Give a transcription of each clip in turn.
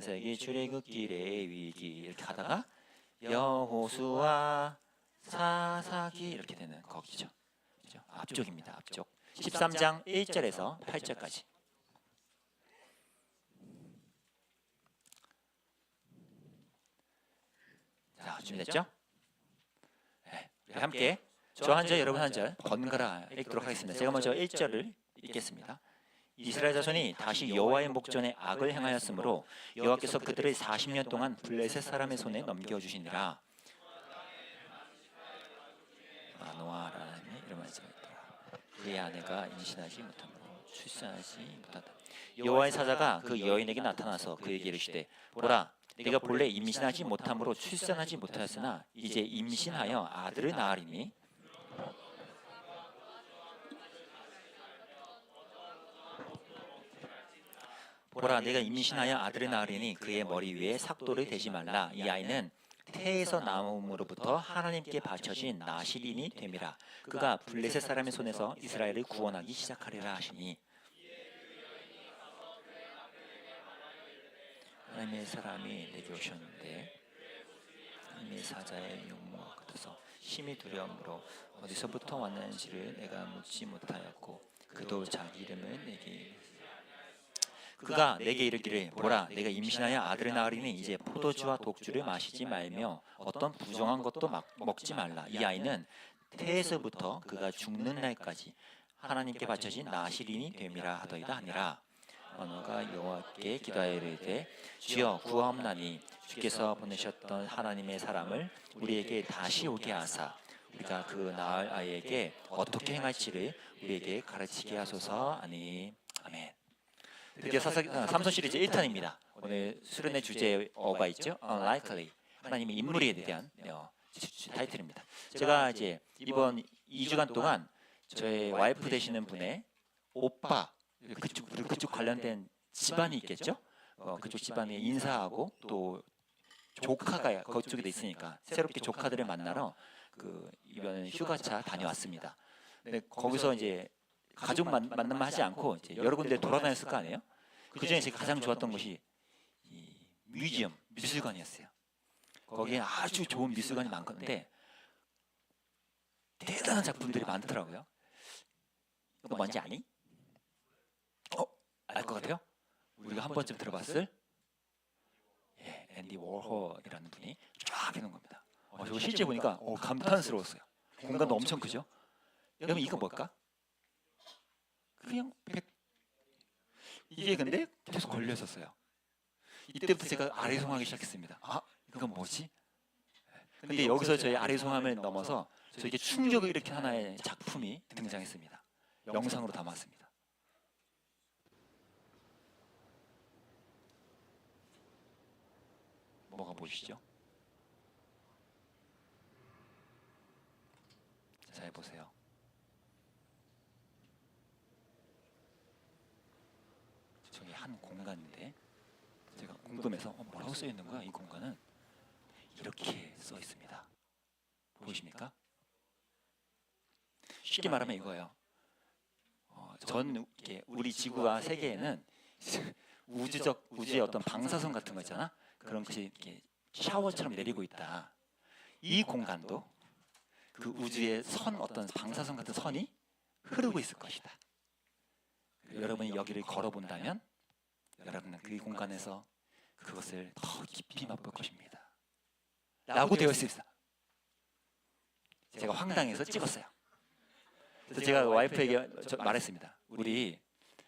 창세기, 출애굽기, 레위기 이렇게 가다가 여호수아, 사사기 이렇게 되는 거기죠. 그죠? 앞쪽입니다. 앞쪽. 13장 1절에서 8절까지. 자, 준비됐죠? 네, 우리 함께 저 한 절, 여러분 한 절 번갈아 읽도록 하겠습니다. 제가 먼저 1절을 읽겠습니다. 이스라엘 자손이 다시 여호와의 목전에 악을 행하였으므로 여호와께서 그들을 40년 동안 블레셋 사람의 손에 넘겨주시니라. 마노아라는 이런 말씀이 있더라. 그의 아내가 임신하지 못하므로 출산하지 못하다. 여호와의 사자가 그 여인에게 나타나서 그에게 이르시되 보라, 네가 본래 임신하지 못함으로 출산하지 못하였으나 이제 임신하여 아들을 낳으리니 보라, 내가 임신하여 아들을 낳으리니 그의 머리 위에 삭도를 대지 말라. 이 아이는 태에서 나옴으로부터 하나님께 바쳐진 나실인이 됨이라. 그가 블레셋 사람의 손에서 이스라엘을 구원하기 시작하리라 하시니 하나님의 사람이 내게 오셨는데 하나님의 사자의 용모가 같아서 심히 두려움으로 어디서부터 왔는지를 내가 묻지 못하였고 그도 자기 이름을 내게 그가 내게 이르기를 보라, 내가 임신하여 아들을 낳으리니 이제 포도주와 독주를 마시지 말며 어떤 부정한 것도 먹지 말라. 이 아이는 태에서부터 그가 죽는 날까지 하나님께 바쳐진 나실인이 됨이라 하더이다 하니라. 언어가 여호와께 기도하여 이르되 주여 구하옵나니 주께서 보내셨던 하나님의 사람을 우리에게 다시 오게 하사 우리가 그 낳을 아이에게 어떻게 행할지를 우리에게 가르치게 하소서. 아니 아멘. 드디어 삼손 시리즈 1탄입니다. 오늘 수련의 주제어가 있죠. Unlikely. 하나님의 인물에 대한 타이틀입니다. 제가 이제 이번 2주간 동안 저의 와이프 되시는 분의 오빠, 그쪽 관련된 집안이 있겠죠. 그쪽 집안에 인사하고 또 조카가 그쪽에 있으니까 새롭게 조카들을 만나러 이번 휴가차 다녀왔습니다. 근데 거기서 이제 가족 만남만 하지 않고 이제 여러 군데 돌아다녔을 거 아니에요? 그 중에 제가 가장 좋았던 곳이 이 뮤지엄, 미술관이었어요. 거기에 아주 좋은 미술관이 많건데 대단한 작품들이 많더라고요. 너 뭔지 아니? 알 것 같아요? 우리가 한 번쯤 들어봤을 앤디 워홀이라는 분이 쫙 해놓은 겁니다. 저거 실제 보니까 감탄스러웠어요. 공간도 엄청 크죠? 여러분 이거 뭘까? 그냥 이게 근데 계속 걸려 있었어요. 이때부터 제가 아리송하기 시작했습니다. 이건 뭐지? 근데 여기서 저희 아리송함을 넘어서 저에게 충격을 일으킨 하나의 작품이 등장했습니다. 영상으로 담았습니다. 뭐가 보이시죠? 잘 보세요. 저기 한 공간인데 제가 궁금해서 뭐라고 써 있는 거야? 이 공간은 이렇게 써 있습니다. 보이십니까? 쉽게 말하면 이거예요. 우리 지구와 세계에는 우주의 어떤 방사선 같은 거 있잖아. 그런 것이 이렇게 샤워처럼 내리고 있다. 이 공간도 그 우주의 어떤 방사선 같은 선이 흐르고 있을 것이다. 여러분이 여기를 걸어본다면 여러분은 그 공간에서 그것을 더 깊이 맛볼 것입니다. 라고 되어 있습니다. 제가 황당해서 찍었어요. 그래서 제가 와이프에게 말했습니다. 우리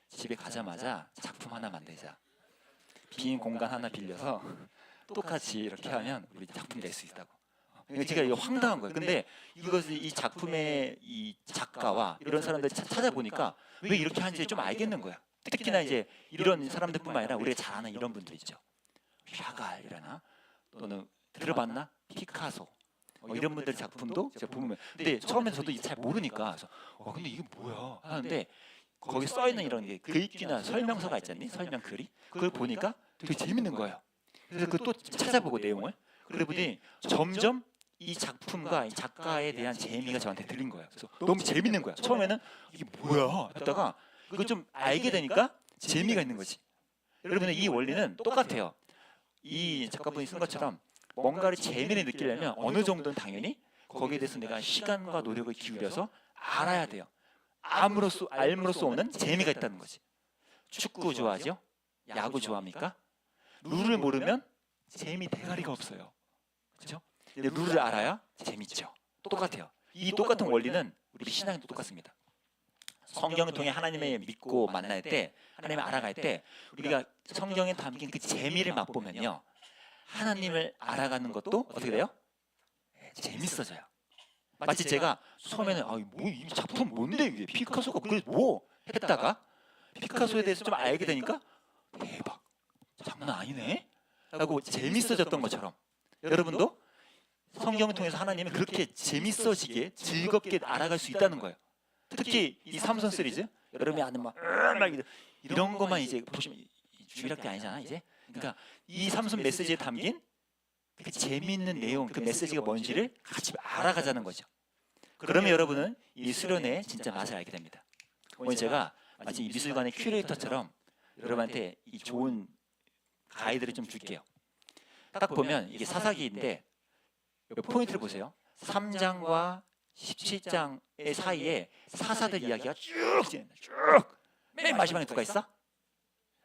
집에 가자마자 작품 하나 만들자. 빈 공간 하나 빌려서 똑같이 이렇게 하면 우리 작품 낼 수 있다고. 제가 이거 황당한 거예요. 근데 이 작품의 이 작가와 이런 사람들 찾아보니까 왜 이렇게 하는지 좀 알겠는 거야. 특히나 이제 이런 사람들뿐만 아니라 우리가 잘 아는 이런 분들 있죠. 샤갈이라나 또는 들어봤나? 피카소 이런 분들 작품도 제가 보면 근데 처음에는 저도 잘 모르니까 근데 이게 뭐야 하는데 거기 써 있는 이런 게 글귀나 설명서가 있잖니? 설명 글이 그걸 보니까 되게 재밌는 거예요. 그래서 그걸 또 찾아보고 내용을 그러다 보니 점점 이 작품과 이 작가에 대한 재미가 저한테 들린 거예요. 그래서 너무 재밌는 거야. 처음에는 이게 뭐야 했다가 그걸 좀 알게 되니까 재미가 있는 거지. 여러분의 이 원리는 똑같아요. 이 작가분이 쓴 것처럼 뭔가를 재미를 느끼려면 어느 정도는 당연히 거기에 대해서 내가 시간과 노력을 기울여서 알아야 돼요. 알므로써 오는 재미가 있다는 거지. 축구 좋아하죠? 야구 좋아합니까? 룰을 모르면 재미 대가리가 없어요. 그렇죠? 근데 룰을 알아야 재밌죠. 똑같아요. 이 똑같은 원리는 우리 신앙에도 똑같습니다. 성경을 통해 하나님을 믿고 만날 때, 하나님을 알아갈 때 우리가 성경에 담긴 그 재미를 맛보면요, 하나님을 알아가는 것도 어떻게 돼요? 재밌어져요. 마치 제가 처음에는 이 작품 뭔데 이게 피카소가 그래 뭐 했다가 피카소에 대해서 좀 알게 되니까 대박, 장난 아니네 하고 재밌어졌던 것처럼 여러분도 성경을 통해서 하나님은 그렇게 재밌어지게 즐겁게 알아갈 수 있다는 거예요. 특히 이 삼손 시리즈 여러분이 아는 막 이런 것만 이제 보시면 주일학교 아니잖아 이제. 그러니까 이 삼손 메시지에 담긴 그 재미있는 내용, 그 메시지가 뭔지를 같이 알아가자는 거죠. 그러면 여러분은 이 수련회의 진짜 맛을 알게 됩니다. 오늘 제가 마치 이 미술관의 큐레이터처럼 여러분한테 이 좋은 가이드를 좀 줄게요. 딱 보면 이게 사사기인데 포인트를 보세요. 3장과 17장의 사이에 사사들 이야기가 쭉 맨 마지막에 누가 있어?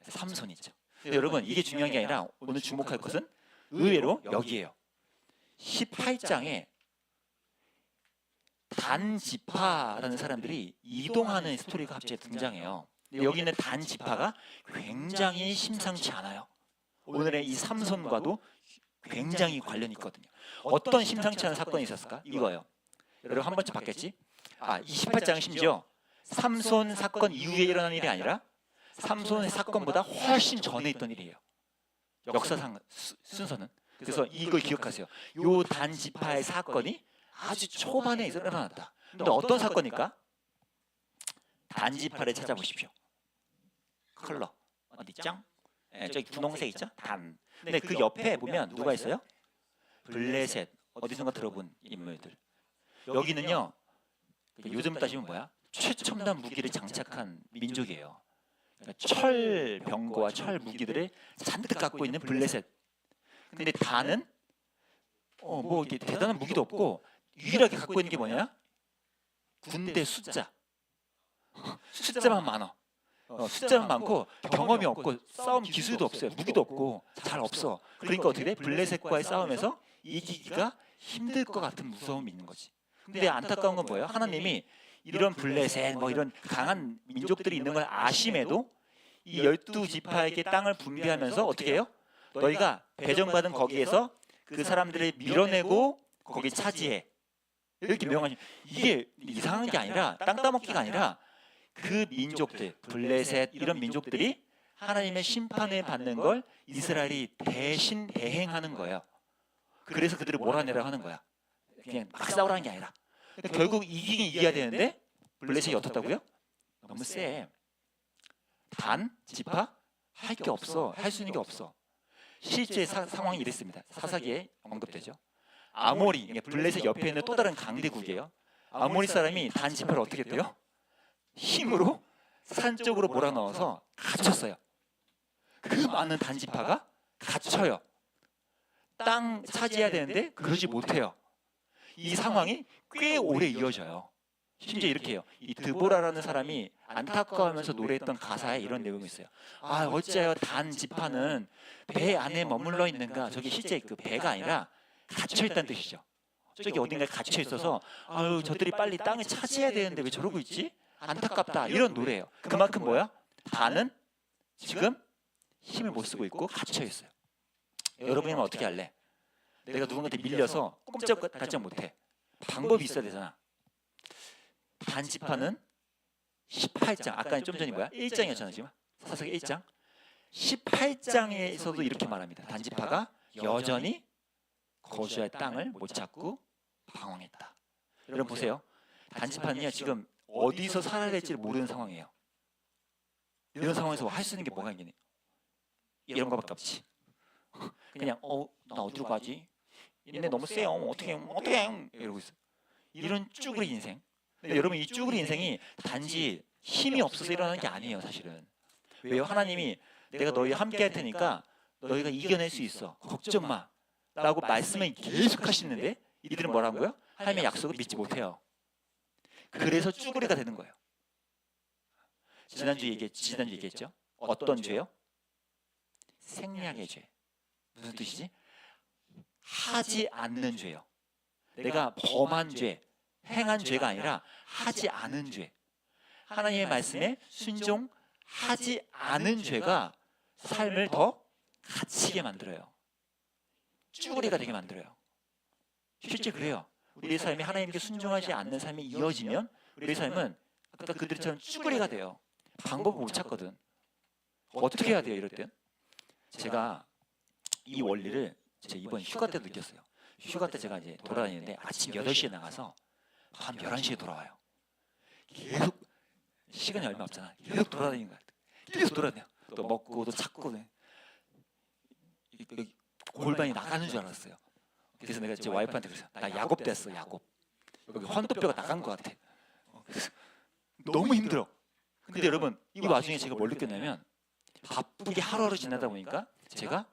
삼손 있죠. 여러분 이게 중요한 게 아니라 오늘 주목할 것은 의외로 여기에요. 18장에 단지파라는 사람들이 이동하는 스토리가 갑자기 등장해요. 여기 있는 단지파가 굉장히 심상치 않아요. 오늘의 이 삼손과도 굉장히 관련이 있거든요. 어떤 심상치 않은 사건이 있었을까? 이거예요. 여러분 한 번쯤 봤겠지? 28장은 심지어 삼손 사건 이후에 일어난 일이 아니라 삼손의 사건보다 훨씬 전에 있던 일이에요. 역사상 순서는. 그래서 이걸 기억하세요. 요 단지파의 사건이 아주 초반에 일어났다. 근데 어떤 사건일까? 단지파를 찾아보십시오. 컬러 어디 있죠? 저기 분홍색 있죠? 단. 근데 그 옆에 보면 누가 있어요? 블레셋. 어디선가 들어본 인물들. 여기는요, 요즘 따지면 뭐야? 최첨단 무기를 장착한 민족이에요. 그러니까 철 병거와 철 무기들을 잔뜩 갖고 있는 블레셋. 근데 단은 뭐 이렇게 대단한 무기도 없고 유일하게 갖고 있는 게 뭐냐? 군대 숫자. 숫자만 많아. 숫자만 많고 경험이 없고 싸움 기술도 없어요. 무기도 없고 잘 없어. 그러니까 어떻게 돼? 블레셋과의 싸움에서 이기기가 힘들 것 같은 무서움이 있는 거지. 근데 안타까운 건 뭐예요? 하나님이 이런 블레셋 뭐 이런 강한 민족들이 있는 걸 아심에도 이 12지파에게 땅을 분배하면서 어떻게 해요? 너희가 배정받은 거기에서 그 사람들을 밀어내고 거기 차지해. 이렇게 명하니 이게 이상한 게 아니라 땅 따먹기가 아니라 그 민족들, 블레셋 이런 민족들이 하나님의 심판을 받는 걸 이스라엘이 대신 대행하는 거예요. 그래서 그들을 몰아내라고 하는 거야. 그냥 막 싸우라는 게 아니라. 결국 이기긴 이겨야 되는데 블레셋이 어떻다고요? 너무 세. 단, 지파 할 게 없어. 할 수 있는 게 없어. 실제 상황이 이랬습니다. 사사기에 언급되죠. 아모리, 블레셋 옆에 있는 또 다른 강대국이에요. 아모리 사람이 단 지파를 어떻게 했대요? 힘으로 산 쪽으로 몰아넣어서 갇혔어요. 그 많은 단 지파가 갇혀요. 땅 차지해야 되는데 그러지 못해요. 이 상황이 꽤 오래 이어져요. 심지어 이렇게 해요. 이 드보라라는 사람이 안타까워하면서 노래했던 가사에 이런 내용이 있어요. 어찌하여 단 지파는 배 안에 머물러 있는가. 저기 실제 그 배가 아니라 갇혀 있다는 뜻이죠. 저기 어딘가에 갇혀 있어서 저들이 빨리 땅을 차지해야 되는데 왜 저러고 있지? 안타깝다. 이런 노래예요. 그만큼 뭐야? 단은 지금 힘을 못 쓰고 있고 갇혀 있어요. 여러분이면 어떻게 할래? 내가 누군가한테 밀려서 꼼짝달짝 못해. 방법이 있어야 되잖아. 단지파는 18장, 아까 좀 전이 뭐야? 1장이었잖아 지금. 사사기 1장. 18장에서도 이렇게 말합니다. 단지파가 여전히 거주할 땅을 못 찾고 방황했다. 여러분 보세요. 단지파는요 지금 어디서 살아야 될지를 모르는 상황이에요. 이런 상황에서 할 수 있는 게 뭐가 있겠니? 이런 거밖에 없지. 그냥 나 어디로 가지? 얘네 너무 세요. 어떻게 이러고 있어. 이런 쭈그리 인생. 근데 여러분 이 쭈그리 인생이 단지 힘이 없어서 일어나는 게 아니에요. 사실은. 왜요? 하나님이 내가 너희 함께 할 테니까 너희가 이겨낼 수 있어. 걱정 마. 라고 말씀을 계속 하시는데 이들은 뭐라는 거예요? 하나님의 약속을 믿지 못해요. 그래서 쭈구리가 되는 거예요. 지난주 얘기했죠? 어떤 죄요? 생략의 죄. 무슨 뜻이지? 하지 않는 죄요. 내가 범한 죄, 행한 죄가 아니라 하지 않은 죄. 하나님의 말씀에 순종하지 않은 죄가 삶을 더 갇히게 만들어요. 쭈구리가 되게 만들어요. 실제 그래요. 우리의 삶이 하나님께 순종하지 않는 삶이 이어지면 우리의 삶은 아까 그들처럼 쭈구리가 돼요. 방법을 못 찾거든. 어떻게 해야 돼요, 이럴 땐? 제가 이 원리를 이번 휴가 때도 느꼈어요. 휴가 때 제가 이제 돌아다니는데 아침 8시에 나가서 밤 11시에 돌아와요. 계속 시간이 얼마 없잖아. 계속 돌아다니는 거야. 계속 돌아다녀. 또 먹고 또 찾고 골반이 나가는 줄 알았어요. 그래서 내가 제 와이프한테 그랬어요. 나 야곱 됐어, 야곱. 여기 환도뼈가 나간 것 같아. 그래서 너무 힘들어. 근데 여러분 이 와중에 제가 뭘 느꼈냐면 바쁘게 하루하루 지나다 보니까 제가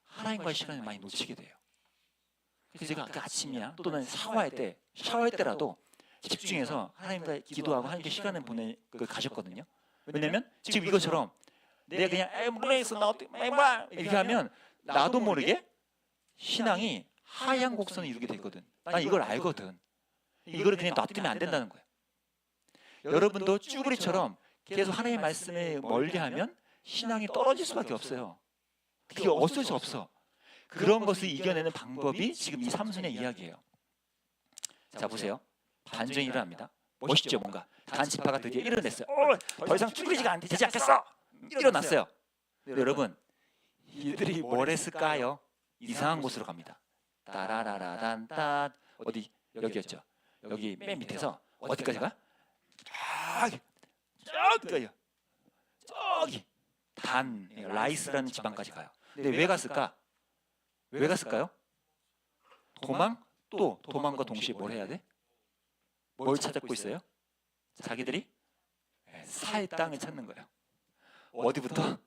하나님과의 시간을 많이 놓치게 돼요. 그래서 제가 그 아침이야 또는 샤워할 때라도 집중해서 하나님과 기도하고 하나님께 시간을 보내 가셨거든요. 왜냐면 지금 이것처럼 내가 그냥 몰라있어 나 어떻게 이렇게 하면 나도 모르게 신앙이 하향 곡선을 이루게 되거든. 난 이걸 알거든. 이거를 그냥 놔두면 안 된다는 거예요. 여러분도 쭈구리처럼 계속 하나님의 말씀에 멀리하면 신앙이 떨어질 수밖에 없어요. 그게 어쩔 수 없어. 그런 것을 이겨내는 방법이 지금 이 삼손의 이야기예요. 자 보세요. 반전이 일어납니다. 멋있죠 뭔가. 단지파가 드디어 일어났어요. 더 이상 쭈그리지가 되지 않겠어. 일어났어요. 여러분 이들이 뭘 했을까요? 이상한 곳으로 갑니다. 따라라라단딴 어디 여기였죠. 여기 맨 밑에서 어디까지 가? 저기 단 라이스라는 지방까지 가요. 근데 왜 갔을까? 왜 갔을까요? 도망과 동시에 뭘 해야 돼? 뭘 찾고 있어요? 자기들이 살 땅을 찾는 거예요. 어디부터?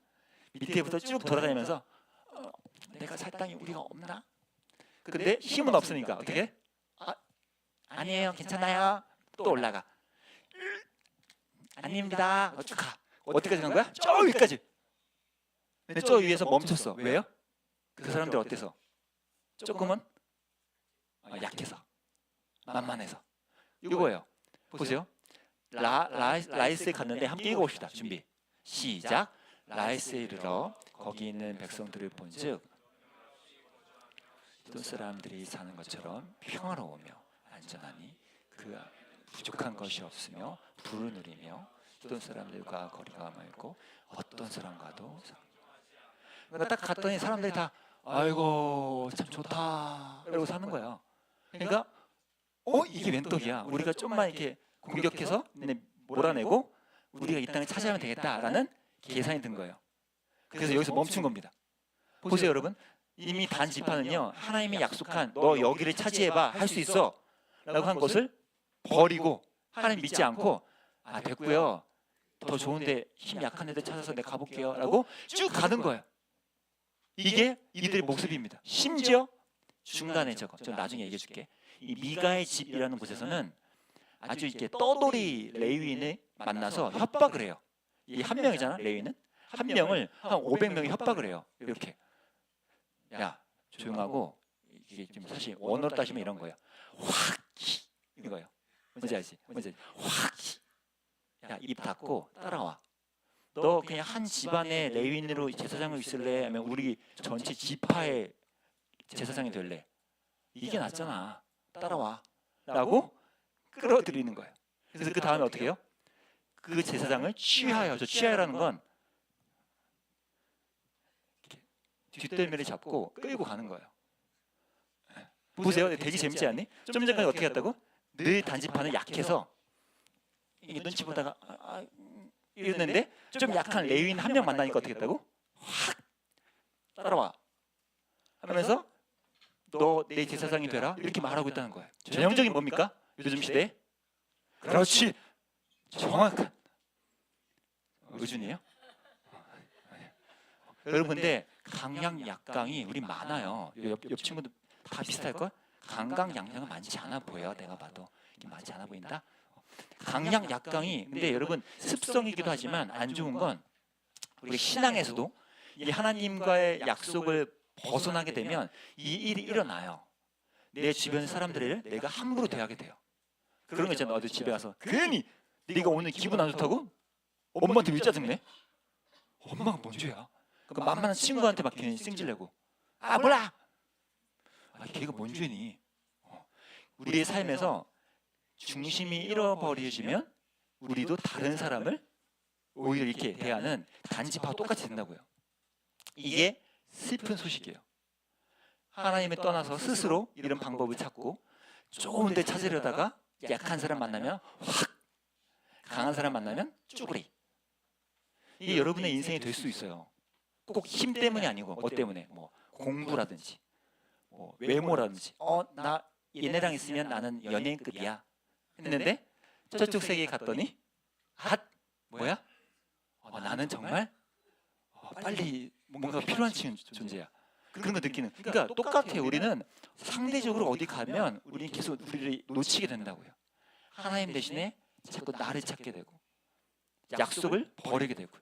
밑에부터 쭉 돌아다니면서 내가 살 땅이 우리가 없나? 근데 힘은 없으니까 어떻게? 아니에요 괜찮아요. 또 올라가. 아닙니다. 쭉 가. 어디까지 간 거야? 저 위까지. 근데 저 위에서 멈췄어. 왜요? 그 사람들 어때서? 조금은 약해서 만만해서 이거예요. 보세요. 라이스에 갔는데 함께 읽어봅시다. 준비 시작. 라이스에 이르러 거기 있는 백성들을 본즉 또 사람들이 사는 것처럼 평화로우며 안전하니 그 부족한 것이 없으며 부를 누리며 또 사람들과 거리가 멀고 어떤 사람과도 그러니까 딱 갔더니 사람들이 다 아이고 참 좋다 이러고 사는 거예요. 그러니까 이게 웬 떡이야. 우리가 좀만 이렇게 공격해서 몰아내고 우리가 이 땅을 차지하면 되겠다라는 계산이 든 거예요. 그래서 여기서 멈춘 겁니다. 보세요 여러분. 이미 단 지파는요 하나님이 약속한 너 여기를 차지해봐 할 수 있어 라고 한 것을 버리고 하나님 믿지 않고 됐고요 더 좋은데 힘 약한 애들 찾아서 내가 가볼게요 라고 쭉 가는 거예요. 이게 이들의 모습입니다. 심지어 중간에 좀 나중에 얘기해 줄게. 이 미가의 집이라는 곳에서는 아주 이렇게 떠돌이 레위인을 만나서 협박을 해요. 이 한 명이잖아 레위는. 한 명을 한 500명이 협박을 해요. 이렇게 야 조용하고 이게 좀 사실 원어로 따지면 이런 거예요. 확 이거예요. 뭔지 알지? 확 야 입 닫고 따라와. 너 그냥 한 집안의 레위인으로 제사장을 있을래? 아니면 우리 전체 지파의 제사장이 될래? 이게 낫잖아. 따라와. 라고 끌어들이는 거예요. 그래서 그 다음에 어떻게 해요? 그 제사장을 취하여. 취하여라는 건 뒷덜미를 잡고 끌고 가는 거예요. 보세요. 되게 재밌지 않니? 좀 전까지 어떻게 했다고? 늘 단지파는 약해서 이게 눈치 보다가 이랬는데 좀 약한 레위인 한 명 만나니까 어떻게 했다고? 확 따라와 하면서 너 내 제사장이 되라 이렇게 말하고 있다는 거예요. 전형적인 뭡니까? 요즘 시대? 그렇지. 정확한 의준이에요? 여러분 근데 강양 약강이 우리 많아요. 옆 친구들 다 비슷할걸? 강강 양양은 많지 않아 보여. 내가 봐도 많지 않아 보인다. 강양 약강이 근데 여러분 습성이기도 하지만 안 좋은 건 우리 신앙에서도 이 하나님과의 약속을 벗어나게 되면 이 일이 일어나요. 내 주변 사람들을 내가 함부로 대하게 돼요. 그런 거 있잖아. 너도 집에 가서 괜히 네가 오늘 기분 안 좋다고? 엄마한테 왜 짜증내? 엄마가 뭔 죄야? 그 만만한 친구한테 막 괜히 승질내고 아 몰라! 아 걔가 뭔 죄니? 우리의 삶에서 중심이 잃어버려지면 우리도 다른 사람을 오히려 이렇게 대하는 단지파와 똑같이 된다고요. 이게 슬픈 소식이에요. 하나님을 떠나서 스스로 이런 방법을 찾고 좋은 데 찾으려다가 약한 사람 만나면 확, 강한 사람 만나면 쭈구리. 이게 여러분의 인생이 될 수 있어요. 꼭 힘 때문이 아니고 뭐 때문에 뭐 공부라든지 뭐 외모라든지 나 얘네랑 있으면 나는 연예인급이야 했는데 저쪽 세계에 갔더니 뭐야? 나는 정말 빨리 뭔가 필요한 존재야. 그런 거 느끼는. 그러니까 똑같아요. 우리는 상대적으로 어디 가면 우리는 계속 우리를 놓치게 된다고요. 하나님 대신에 자꾸 나를 찾게 되고 약속을 버리게 되고.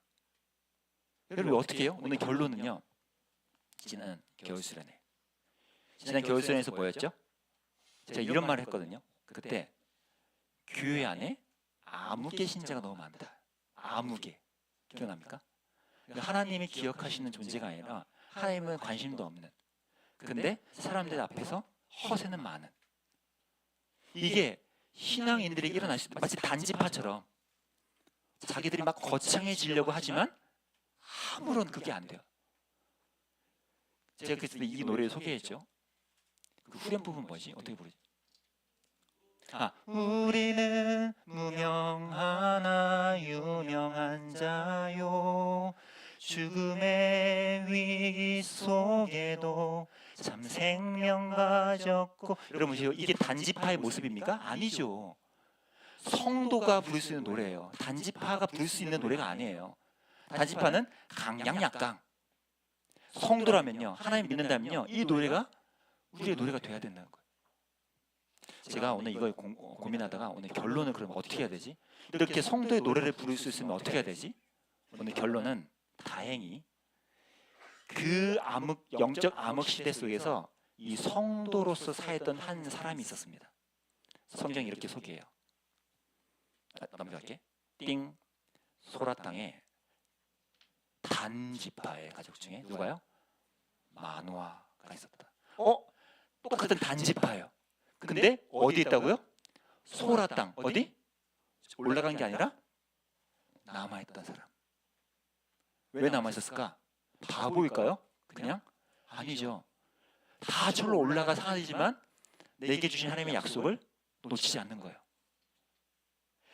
여러분 어떻게 해요? 오늘 결론은요. 지난 겨울 수련회에서 뭐였죠? 제가 이런 말을 했거든요. 그때 교회 안에 아무개 신자가 너무 많다. 아무개. 기억납니까? 하나님이 기억하시는 존재가 아니라 하나님은 관심도 없는. 근데 사람들 앞에서 허세는 많은. 이게 신앙인들이 일어날 수 있다. 마치 단지파처럼 자기들이 막 거창해지려고 하지만 아무런 그게 안 돼요. 제가 그래서 이 노래를 소개했죠. 그 후렴 부분 뭐지? 어떻게 부르지? 우리는 무명하나 유명한 자요 죽음의 위기 속에도 참 생명 가졌고. 여러분 이게 단지파의 모습입니까? 아니죠. 성도가 부를 수 있는 노래예요. 단지파가 부를 수 있는 노래가 아니에요. 단지파는 강양약강. 성도라면요, 하나님 믿는다면요, 이 노래가 우리의 노래가 돼야 된다는 거예요. 제가 오늘 이걸 고민하다가 오늘 결론은 그러면 어떻게 해야 되지? 이렇게 성도의 노래를 부를 수 있으면 어떻게 해야 되지? 오늘 결론은 다행히 그 영적 암흑 시대 속에서 이 성도로서 사했던 한 사람이 있었습니다. 성경이 이렇게 소개해요. 넘겨갈게. 띵. 소라 땅에 단지파의 가족 중에 누가요? 마노아가 있었다. 똑같은 단지파예요. 근데 어디 있다고요? 소라 땅. 어디? 올라간 게 아니라 남아있던 사람. 왜 남아있었을까? 바보일까요? 그냥? 아니죠. 다 절로 올라가 사지만 내게 주신 하나님의 약속을 놓치지 않는 거예요.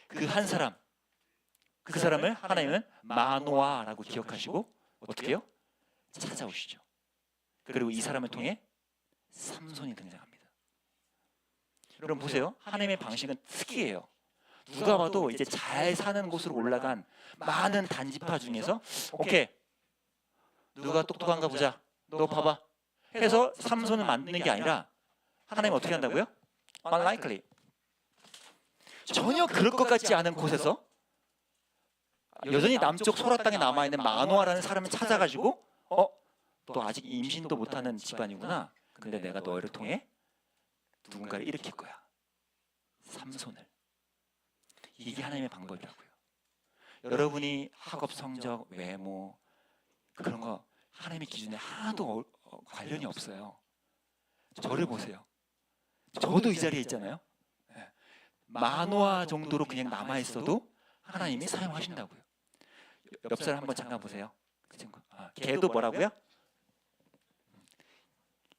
그 한 사람, 그 사람을 하나님은 마노아라고 기억하시고 어떻게 해요? 찾아오시죠. 그리고 이 사람을 통해 삼손이 등장합니다. 여러분 보세요. 하나님의 방식은 특이해요. 누가 봐도 이제 잘 사는 곳으로 올라간 많은 단지파 중에서 오케이, 누가 똑똑한가 보자, 너 봐봐 해서 삼손을 만드는 게 아니라 하나님 어떻게 한다고요? Unlikely. 전혀 그럴 것 같지 않은 곳에서 여전히 남쪽 소라 땅에 남아있는 마노아라는 사람을 찾아가지고 너 아직 임신도 못하는 집안이구나. 근데 내가 너희를 통해 누군가를 일으킬 거야. 삼손을. 이게 하나님의 방법이라고요. 여러분이 학업 성적, 외모 그런 거 하나님의 기준에 하나도 관련이 없어요. 저를 보세요. 저도 이 자리에 있잖아요. 마노아 정도로 그냥 남아있어도 하나님이 사용하신다고요. 옆 사람 한번 잠깐 보세요. 그 친구. 걔도 뭐라고요?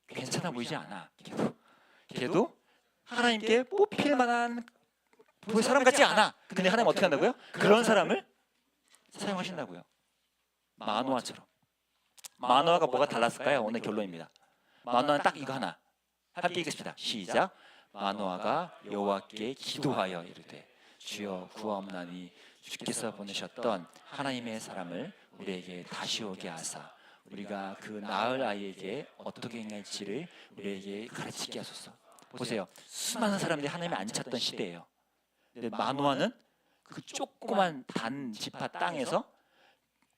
괜찮아 보이지 않아. 걔도 하나님께 뽑힐 만한 사람 같지 않아. 근데 하나님 어떻게 한다고요? 그런 사람을 사용하신다고요. 마노아처럼. 마노아가 뭐가 달랐을까요? 오늘 결론입니다. 마노아는 딱 이거 하나. 함께 읽겠습니다. 시작. 마노아가 여호와께 기도하여 이르되 주여 구하옵나니 주께서 보내셨던 하나님의 사람을 우리에게 다시 오게 하사 우리가 그 낳을 아이에게 어떻게 행할지를 우리에게 가르치게 하소서. 보세요. 수많은 사람들이 하나님을 안 찾던 시대예요. 근데 마노아는 그 조그만 단 지파 땅에서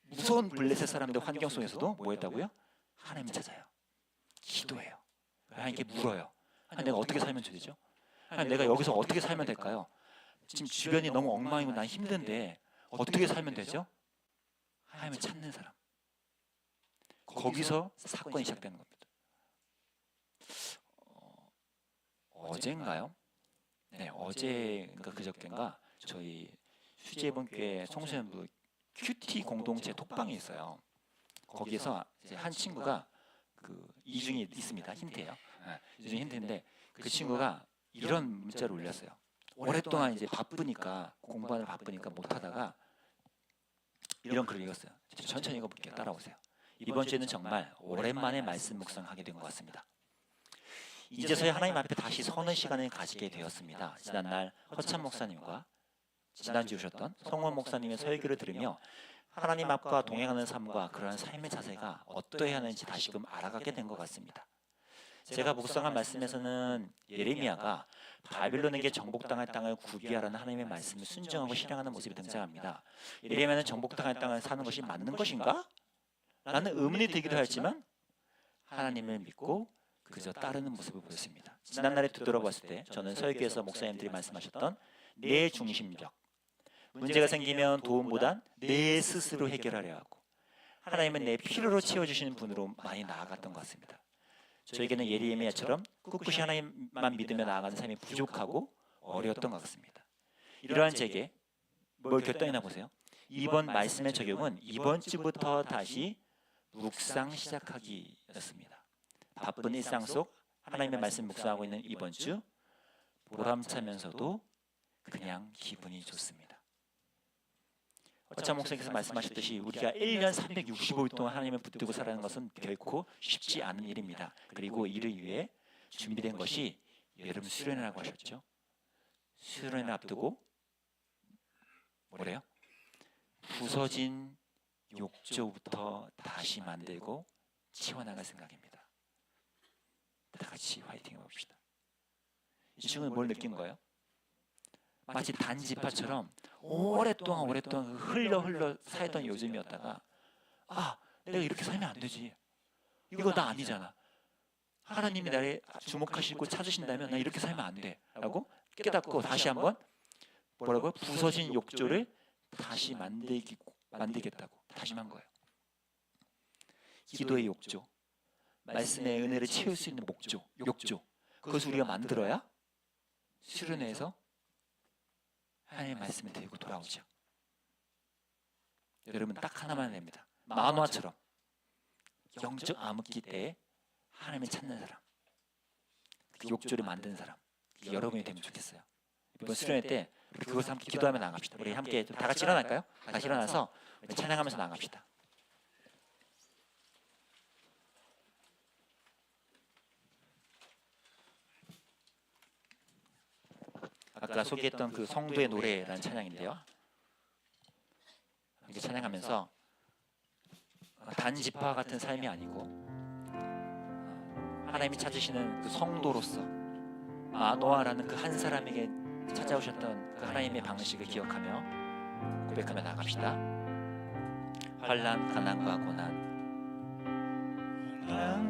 무서운 블레셋 사람들 환경 속에서도 뭐 했다고요? 하나님을 찾아요. 기도해요. 하나님께 물어요. 하나님, 내가 어떻게 살면 되죠? 하나님, 내가 여기서 어떻게 살면 될까요? 지금 주변이 너무 엉망이고 난 힘든데 어떻게 살면 되죠? 하나님을 찾는 사람. 거기서 사건이 시작되는 겁니다. 어젠가요? 네, 어제인가 그저께인가 저희 수제본교회 청소년부 큐티 공동체 톡방이 있어요. 거기에서 이제 한 친구가 그 이중이 있습니다. 힌트예요. 이중 힌트인데 그 친구가 이런 문자를 올렸어요. 오랫동안 이제 바쁘니까 공부하느라 바쁘니까 못하다가 이런 글을 읽었어요. 천천히 읽어볼게요. 따라오세요. 이번 주에는 정말 오랜만에 말씀 묵상하게 된 것 같습니다. 이제서야 하나님 앞에 다시 서는 시간을 가지게 되었습니다. 지난날 허참 목사님과 지난주 오셨던 성원 목사님의 설교를 들으며 하나님 앞과 동행하는 삶과 그러한 삶의 자세가 어떠해야 하는지 다시금 알아가게 된 것 같습니다. 제가 묵상한 말씀에서는 예레미야가 바빌론에게 정복당할 땅을 구비하라는 하나님의 말씀을 순종하고 실행하는 모습이 등장합니다. 예레미야는 정복당할 땅을 사는 것이 맞는 것인가? 라는 의문이 들기도 했지만 하나님을 믿고 그저 따르는 모습을 보였습니다. 지난날에 되돌아봤을 때 저는 설교에서 목사님들이 말씀하셨던 내 중심적, 문제가 생기면 도움보단 내 스스로 해결하려 하고 하나님은 내 필요로 채워주시는 분으로 많이 나아갔던 것 같습니다. 저에게는 예레미야처럼 꿋꿋이 하나님만 믿으며 나아가는 삶이 부족하고 어려웠던 것 같습니다. 이러한 제게 뭘 결단이나 보세요. 이번 말씀의 적용은 이번 주부터 다시 묵상 시작하기였습니다. 바쁜 일상 속 하나님의 말씀 묵상하고 있는 이번 주, 보람차면서도 그냥 기분이 좋습니다. 허참 목사님께서 말씀하셨듯이 우리가 1년 365일 동안 하나님을 붙들고 살아가는 것은 결코 쉽지 않은 일입니다. 그리고 이를 위해 준비된 것이 여름 수련회라고 하셨죠. 수련회를 앞두고 뭐래요? 부서진 욕조부터 다시 만들고 치워나갈 생각입니다. 다 같이 화이팅 해봅시다. 이 친구는 뭘 느낀 거예요? 마치 단지파처럼 오랫동안 흘러 살던 요즘이었다가 내가 이렇게 살면 안 되지. 이거 나 아니잖아. 하나님이 나를 주목하시고 찾으신다면 나 이렇게 살면 안 돼. 라고 깨닫고 다시 한번 뭐라고요? 부서진 욕조를 다시 만들겠다고 다짐한 거예요. 기도의 욕조, 말씀의 은혜를 채울 수 있는 욕조. 그것을 우리가 만들어야 수련회에서 하나님의 말씀을 들고 돌아오죠. 여러분 딱 하나만 됩니다. 마노아처럼 영적 암흑기 때에 하나님을 찾는 사람, 그 욕조를 만드는 사람, 여러분이 되면 좋겠어요. 이번 수련회 때 우리 그것을 함께 기도하며 나갑시다. 우리 함께 다 같이 일어날까요? 다시 일어나서 찬양하면서 나갑시다. 아까 소개했던 그 성도의 노래라는 찬양인데요. 이렇게 찬양하면서 단지파 같은 삶이 아니고 하나님이 찾으시는 그 성도로서 마노아라는 그 한 사람에게 찾아오셨던 그 하나님의 방식을 기억하며 고백하며 나갑시다. 환난, 가난과 고난,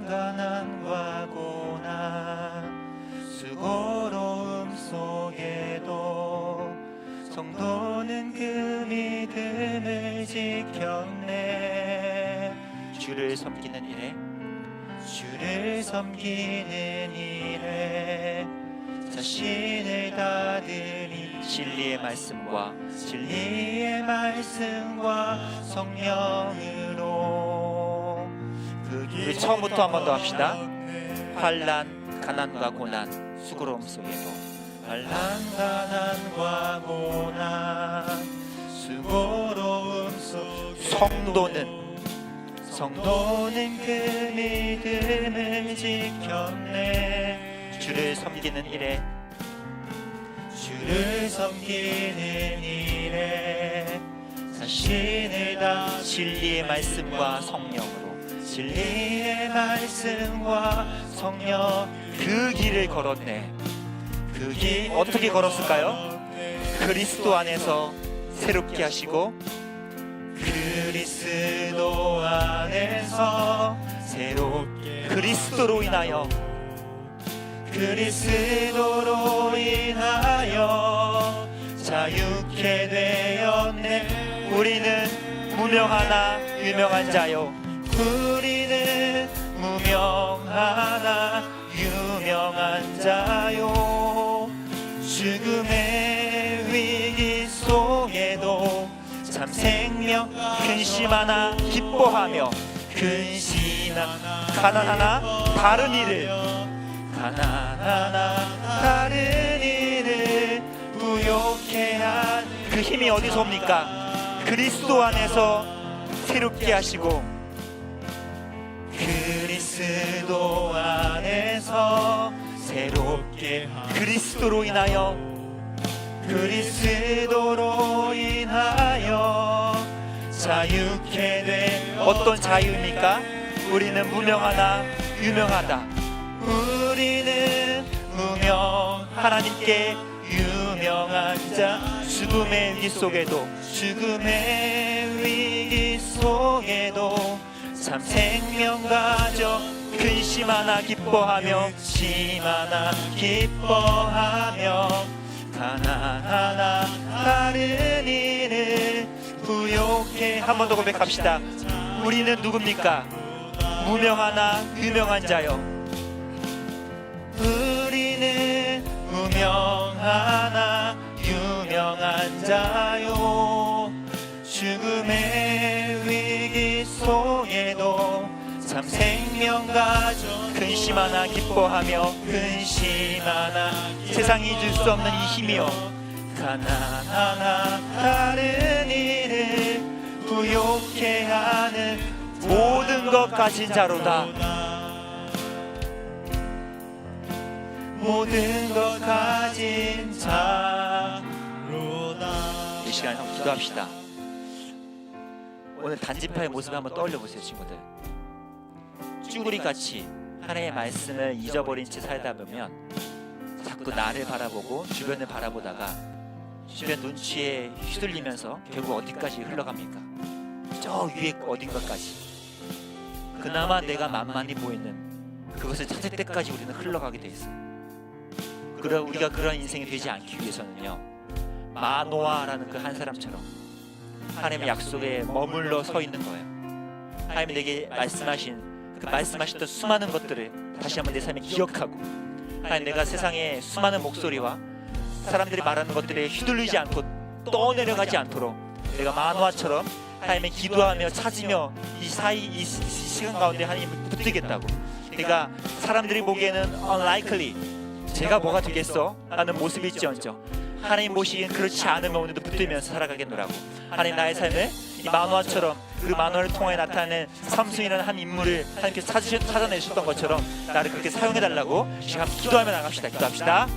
가난과 고난, 수고로움 속에도 성도는 그 믿음을 지켰네. 주를 섬기는 일에 자신을 다드니 진리의 말씀과 성령으로 우리 처음부터 한 번 더 합시다. 환난, 가난과 고난, 수고로움 속에도 가난과 고난, 수고로움 속에도 성도는 그 믿음을 지켰네. 주를 섬기는 일에 자신을 다 진리의 말씀과 성령으로 진리의 말씀과 성령 그 길을 걸었네. 그 길 어떻게 걸었을까요? 그리스도 안에서 새롭게 하시고 그리스도 안에서 새롭게 그리스도로 인하여 자유케 되었네. 우리는 무명하나 유명한 자요. 우리는 무명하나 유명한 자요. 죽음의 위기 속에도 참 생명 근심하나 기뻐하며 근심하나 가난하나 다른 일을 부욕해 한 그 힘이 어디서 옵니까? 그리스도 안에서 새롭게 하시고 그리스도 안에서 새롭게 그리스도로 인하여 자유케 된 어떤 자유입니까? 우리는 무명하나 유명하다. 우리는 하나님께 유명한 자. 죽음의 위기 속에도 참 생명 가져 근심하나 기뻐하며 가난하나 다른 이를 부욕해. 한 번 더 고백합시다. 우리는 누굽니까? 무명하나 유명한 자요. 우리는 무명하나 유명한 자요. 죽음의 위기 속에도 참 생명 가져 근심하나 기뻐하며 세상이 줄 수 없는 이 힘이요. 가난하나 다른 이를 부욕해 하는 모든 것 가진 자로다. 모든 것 가진 자로다. 이 시간 좀 기도합시다. 오늘 단지파의 모습을 한번 떠올려 보세요, 친구들. 쭈구리같이 하나님의 말씀을 잊어버린 채 살다 보면 자꾸 나를 바라보고 주변을 바라보다가 주변 눈치에 휘둘리면서 결국 어디까지 흘러갑니까? 저 위에 어딘가까지. 그나마 내가 만만히 보이는 그것을 찾을 때까지 우리는 흘러가게 돼 있어요. 우리가 그런 인생이 되지 않기 위해서는요, 마노아라는 그 한 사람처럼 하나님의 약속에 머물러 서 있는 거예요. 하나님이 내게 말씀하셨던 수많은 것들을 다시 한번 내 삶에 기억하고, 하나님, 내가 세상의 수많은 목소리와 사람들이 말하는 것들에 휘둘리지 않고 떠내려가지 않도록 내가 마노아처럼 하나님의 기도하며 찾으며 이 시간 가운데 하나님을 붙들겠다고. 그러니까 사람들이 보기에는 unlikely, 제가 뭐가 되겠어? 라는 모습이 있지언정 하나님 보시기엔 그렇지 않으면 오늘도 붙들면서 살아가겠노라고. 하나님, 나의 삶을 이 만화처럼 그 만화를 통해 나타나는 삼순이라는 한 인물을 하나님께서 찾아내셨던 것처럼 나를 그렇게 사용해달라고 지금 기도하며 나갑시다. 기도합시다.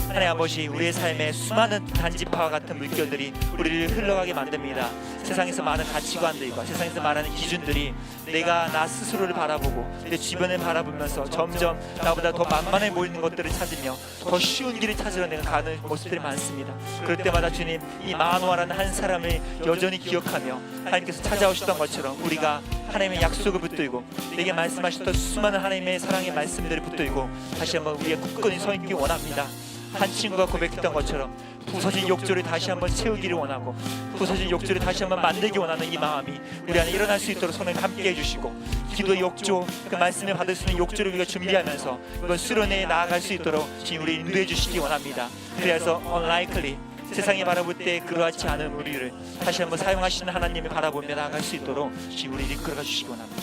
하나님 아버지, 우리의 삶에 수많은 단지파와 같은 물결들이 우리를 흘러가게 만듭니다. 세상에서 많은 가치관들과 세상에서 말하는 기준들이 내가 나 스스로를 바라보고 내 주변을 바라보면서 점점 나보다 더 만만해 보이는 것들을 찾으며 더 쉬운 길을 찾으러 내가 가는 모습들이 많습니다. 그럴 때마다 주님, 이 마노아라는 한 사람을 여전히 기억하며 하나님께서 찾아오셨던 것처럼 우리가 하나님의 약속을 붙들고 내게 말씀하셨던 수많은 하나님의 사랑의 말씀들을 붙들고 다시 한번 우리가 굳건히 서 있기 원합니다. 한 친구가 고백했던 것처럼 부서진 욕조를 다시 한번 채우기를 원하고 부서진 욕조를 다시 한번 만들기 원하는 이 마음이 우리 안에 일어날 수 있도록 성령 함께 해주시고, 기도의 욕조, 그 말씀을 받을 수 있는 욕조를 우리가 준비하면서 이걸 수련회에 나아갈 수 있도록 지금 우리 인도해 주시기 원합니다. 그래서 unlikely, 세상이 바라볼 때 그러하지 않은 우리를 다시 한번 사용하시는 하나님을 바라보며 나아갈 수 있도록 지금 우리를 이끌어 주시기 원합니다.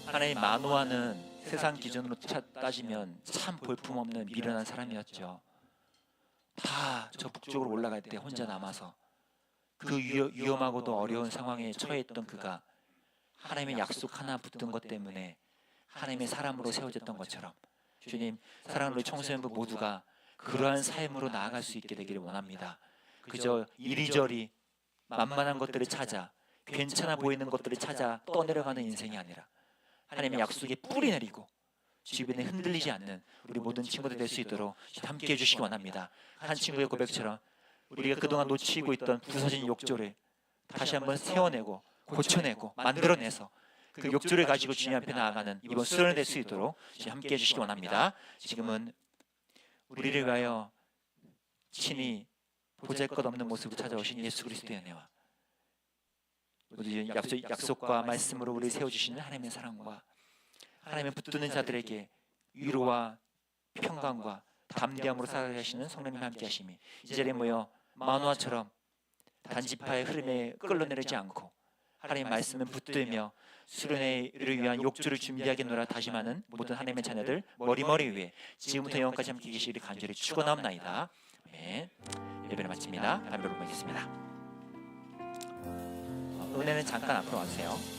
하나님, 마노아는 세상 기준으로 따지면 참 볼품없는 미련한 사람이었죠. 다 저 북쪽으로 올라갈 때 혼자 남아서 그 위험하고도 어려운 상황에 처해있던 그가 하나님의 약속 하나 붙든 것 때문에 하나님의 사람으로 세워졌던 것처럼, 주님, 사랑하는 우리 청소년부 모두가 그러한 삶으로 나아갈 수 있게 되기를 원합니다. 그저 이리저리 만만한 것들을 찾아 괜찮아 보이는 것들을 찾아 떠내려가는 인생이 아니라 하나님의 약속에 뿌리 내리고 주변에 흔들리지 않는 우리 모든 친구들 될 수 있도록 함께 해주시기 원합니다. 한 친구의 고백처럼 우리가 그동안 놓치고 있던 부서진 욕조를 다시 한번 세워내고 고쳐내고 만들어내서 그 욕조를 가지고 주님 앞에 나아가는 이번 수련회 될 수 있도록 함께 해주시기 원합니다. 지금은 우리를 위하여 친히 보잘것없는 모습을 찾아오신 예수 그리스도의 은혜와 우리 약속과 말씀으로 우리 세워주시는 하나님의 사랑과 하나님의 붙드는 자들에게 위로와 평강과 담대함으로 살아가게 하시는 성령님 함께 하심이 이 자리에 모여 만화처럼 단지파의 흐름에 끌려내리지 않고 하나님의 말씀을 붙들며 수련회를 위한 욕조를 준비하겠노라 다짐하는 모든 하나님의 자녀들 머리머리 위에 지금부터 영원까지 함께 계시기를 간절히 축원하옵나이다. 아멘. 예배를 마칩니다. 담배를 보겠습니다. 은혜는 잠깐 앞으로 와주세요.